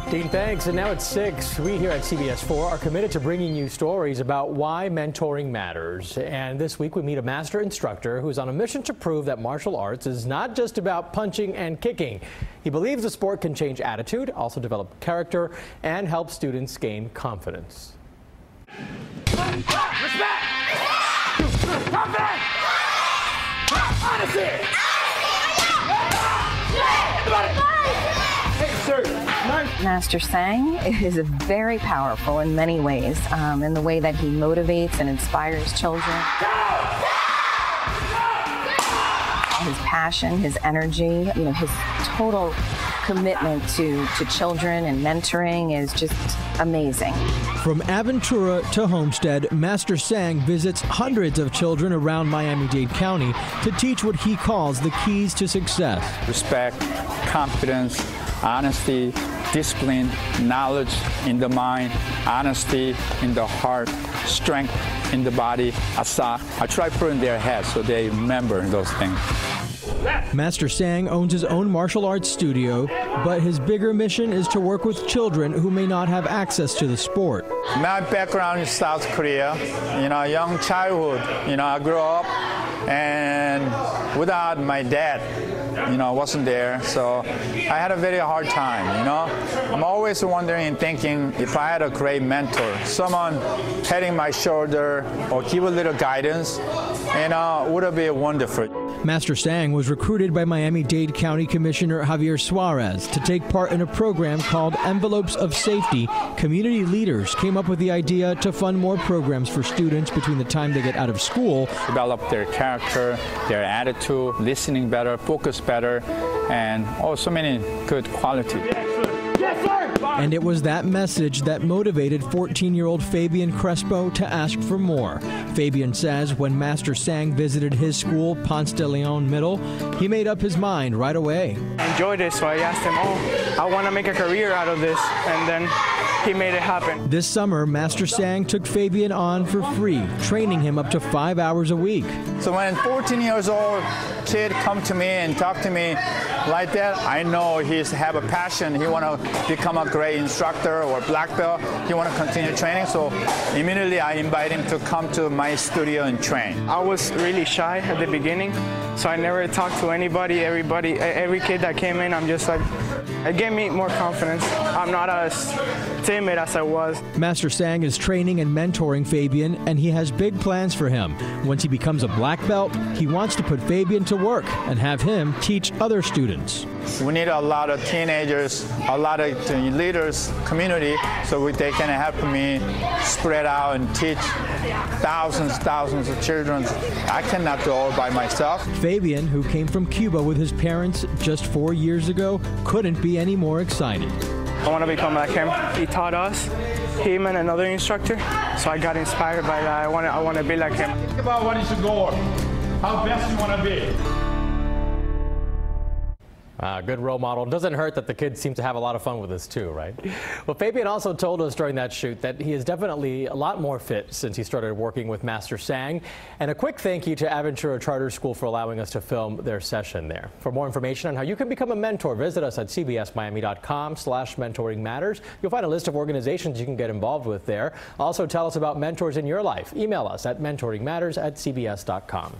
Dean, thanks. And now it's 6. We here at CBS 4 are committed to bringing you stories about why mentoring matters. And this week we meet a master instructor who's on a mission to prove that martial arts is not just about punching and kicking. He believes the sport can change attitude, also develop character, and help students gain confidence. Respect! Confidence! Honesty! Master Sang is very powerful in many ways, in the way that he motivates and inspires children. His passion, his energy, his total commitment to children and mentoring is just amazing. From Aventura to Homestead, Master Sang visits hundreds of children around Miami-Dade County to teach what he calls the keys to success. Respect, confidence, honesty, discipline, knowledge in the mind, honesty in the heart, strength in the body, asa. I try to put in their heads so they remember those things. Master Sang owns his own martial arts studio, but his bigger mission is to work with children who may not have access to the sport. My background is South Korea. Young childhood. I grew up and without my dad, wasn't there, so I had a very hard time, I'm always wondering and thinking if I had a great mentor, someone patting my shoulder or give a little guidance, would have been wonderful. Master Sang was recruited by Miami-Dade County Commissioner Javier Suarez to take part in a program called Envelopes of Safety. Community leaders came up with the idea to fund more programs for students between the time they get out of school. Develop their character, their attitude, listening better, focus better, and so many good qualities. And it was that message that motivated 14-year-old Fabian Crespo to ask for more. Fabian says when Master Sang visited his school, Ponce de Leon Middle, he made up his mind right away. I enjoyed it, so I asked him, I want to make a career out of this, and then he made it happen. This summer, Master Sang took Fabian on for free, training him up to 5 hours a week. So when a 14 years old kid come to me and talk to me like that, I know he's have a passion. He want to become a great instructor or black belt. He want to continue training, so immediately I invite him to come to my studio and train. I was really shy at the beginning, so I never talked to anybody. Every kid that came in, I'm just like, it gave me more confidence. I'm not as timid as I was. Master Sang is training and mentoring Fabian, and he has big plans for him. Once he becomes a black belt, he wants to put Fabian to work and have him teach other students. We need a lot of teenagers, a lot of leaders, community, so they can help me spread out and teach thousands of children. I cannot do it all by myself. Fabian, who came from Cuba with his parents just 4 years ago, couldn't be any more excited. I want to become like him. He taught us, him and another instructor, so I got inspired by that. I want to be like him. Think about what is your goal, how best you want to be. Good role model. Doesn't hurt that the kids seem to have a lot of fun with this too, right? Well, Fabian also told us during that shoot that he is definitely a lot more fit since he started working with Master Sang. And a quick thank you to Aventura Charter School for allowing us to film their session there. For more information on how you can become a mentor, visit us at cbsmiami.com/mentoringmatters. You'll find a list of organizations you can get involved with there. Also, tell us about mentors in your life. Email us at mentoringmatters@cbs.com.